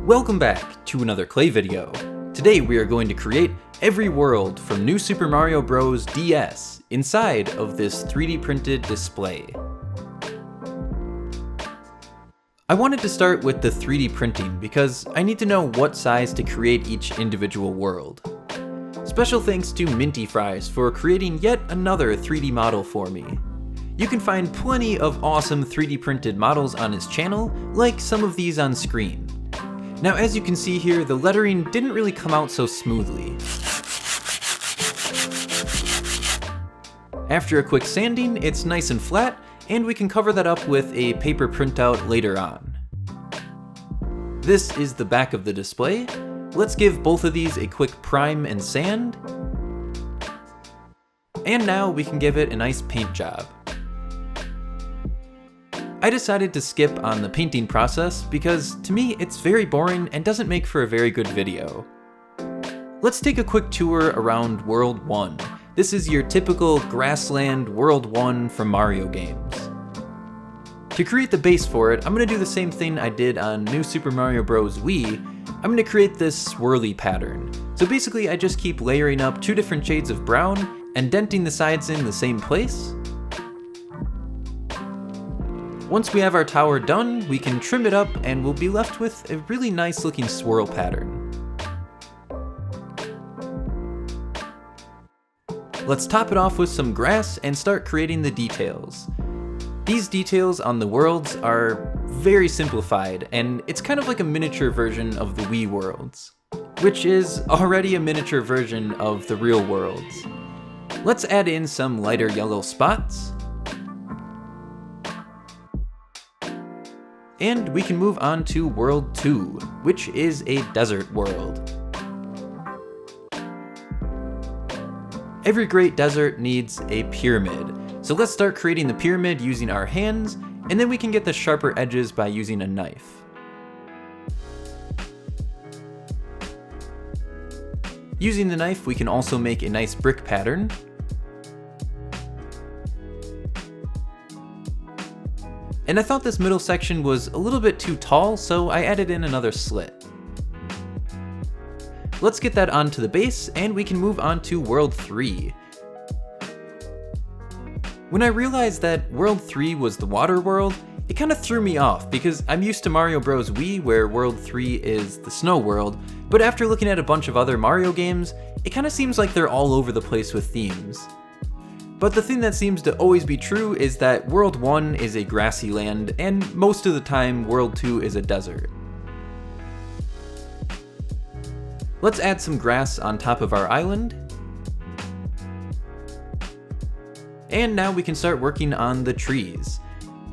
Welcome back to another clay video. Today we are going to create every world from New Super Mario Bros. DS inside of this 3D printed display. I wanted to start with the 3D printing because I need to know what size to create each individual world. Special thanks to Minty Fries for creating yet another 3D model for me. You can find plenty of awesome 3D printed models on his channel, like some of these on screen. Now as you can see here, the lettering didn't really come out so smoothly. After a quick sanding, it's nice and flat, and we can cover that up with a paper printout later on. This is the back of the display. Let's give both of these a quick prime and sand. And now we can give it a nice paint job. I decided to skip on the painting process because to me it's very boring and doesn't make for a very good video. Let's take a quick tour around World 1. This is your typical grassland World 1 from Mario games. To create the base for it, I'm going to do the same thing I did on New Super Mario Bros. Wii. I'm going to create this swirly pattern. So basically I just keep layering up two different shades of brown and denting the sides in the same place. Once we have our tower done, we can trim it up and we'll be left with a really nice looking swirl pattern. Let's top it off with some grass and start creating the details. These details on the worlds are very simplified, and it's kind of like a miniature version of the Wii worlds, which is already a miniature version of the real worlds. Let's add in some lighter yellow spots. And we can move on to World 2, which is a desert world. Every great desert needs a pyramid, so let's start creating the pyramid using our hands, and then we can get the sharper edges by using a knife. Using the knife, we can also make a nice brick pattern. And I thought this middle section was a little bit too tall, so I added in another slit. Let's get that onto the base, and we can move on to World 3. When I realized that World 3 was the water world, it kind of threw me off because I'm used to Mario Bros. Wii where World 3 is the snow world, but after looking at a bunch of other Mario games, it kind of seems like they're all over the place with themes. But the thing that seems to always be true is that World 1 is a grassy land, and most of the time World 2 is a desert. Let's add some grass on top of our island. And now we can start working on the trees.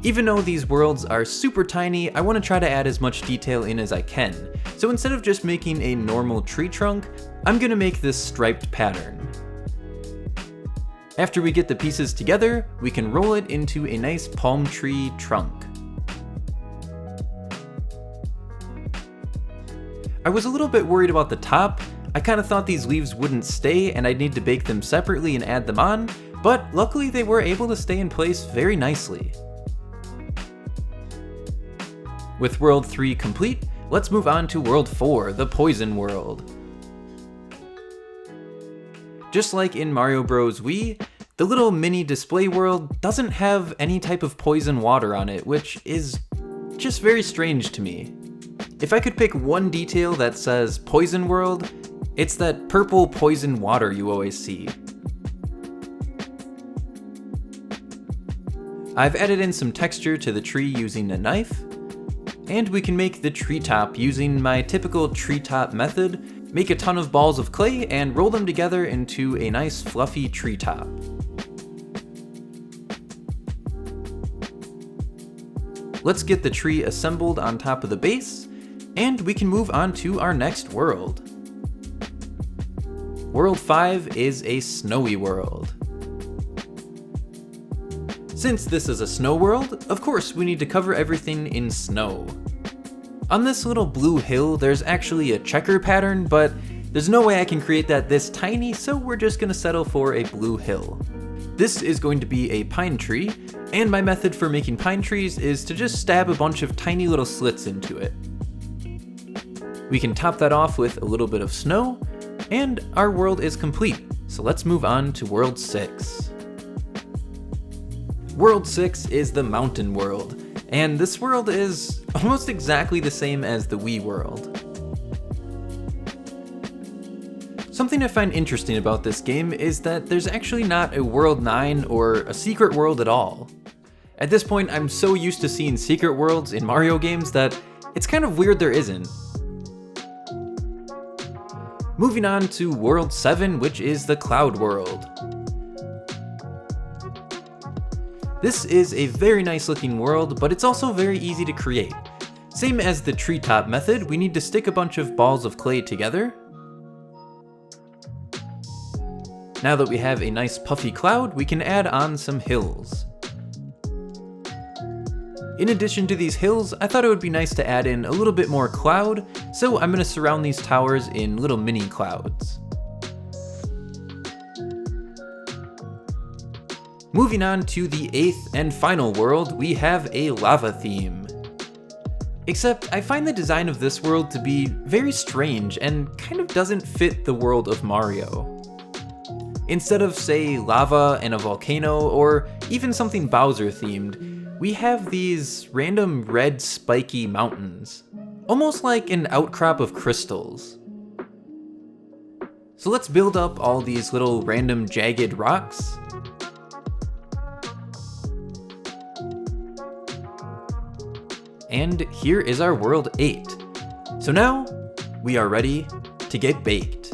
Even though these worlds are super tiny, I want to try to add as much detail in as I can. So instead of just making a normal tree trunk, I'm going to make this striped pattern. After we get the pieces together, we can roll it into a nice palm tree trunk. I was a little bit worried about the top. I kind of thought these leaves wouldn't stay and I'd need to bake them separately and add them on, but luckily they were able to stay in place very nicely. With World 3 complete, let's move on to World 4, the Poison World. Just like in Mario Bros. Wii, the little mini display world doesn't have any type of poison water on it, which is just very strange to me. If I could pick one detail that says Poison World, it's that purple poison water you always see. I've added in some texture to the tree using a knife, and we can make the treetop using my typical treetop method. Make a ton of balls of clay and roll them together into a nice fluffy treetop. Let's get the tree assembled on top of the base, and we can move on to our next world. World 5 is a snowy world. Since this is a snow world, of course we need to cover everything in snow. On this little blue hill, there's actually a checker pattern, but there's no way I can create that this tiny, so we're just gonna settle for a blue hill. This is going to be a pine tree, and my method for making pine trees is to just stab a bunch of tiny little slits into it. We can top that off with a little bit of snow, and our world is complete. So let's move on to World 6. World 6 is the mountain world, and this world is almost exactly the same as the Wii world. Something I find interesting about this game is that there's actually not a World 9 or a secret world at all. At this point, I'm so used to seeing secret worlds in Mario games that it's kind of weird there isn't. Moving on to World 7, which is the Cloud World. This is a very nice looking world, but it's also very easy to create. Same as the treetop method, we need to stick a bunch of balls of clay together. Now that we have a nice puffy cloud, we can add on some hills. In addition to these hills, I thought it would be nice to add in a little bit more cloud, so I'm going to surround these towers in little mini clouds. Moving on to the 8th and final world, we have a lava theme. Except I find the design of this world to be very strange and kind of doesn't fit the world of Mario. Instead of, say, lava and a volcano, or even something Bowser themed, we have these random red spiky mountains, almost like an outcrop of crystals. So let's build up all these little random jagged rocks. And here is our World 8. So now, we are ready to get baked.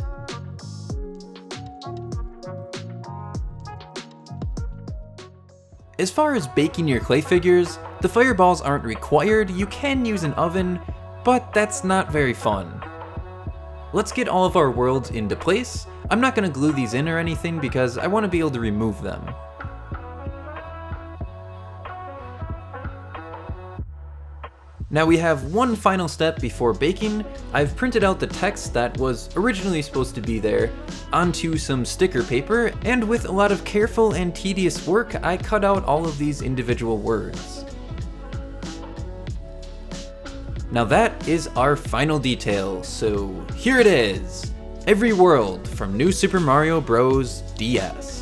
As far as baking your clay figures, the fireballs aren't required. You can use an oven, but that's not very fun. Let's get all of our worlds into place. I'm not going to glue these in or anything because I want to be able to remove them. Now we have one final step before baking. I've printed out the text that was originally supposed to be there onto some sticker paper, and with a lot of careful and tedious work, I cut out all of these individual words. Now that is our final detail, so here it is. Every world from New Super Mario Bros. DS.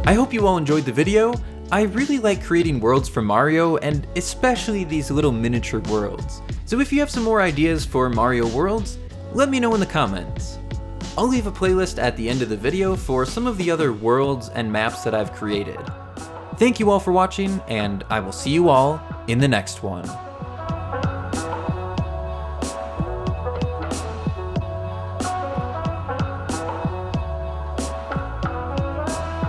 I hope you all enjoyed the video. I really like creating worlds for Mario, and especially these little miniature worlds. So if you have some more ideas for Mario worlds, let me know in the comments. I'll leave a playlist at the end of the video for some of the other worlds and maps that I've created. Thank you all for watching, and I will see you all in the next one.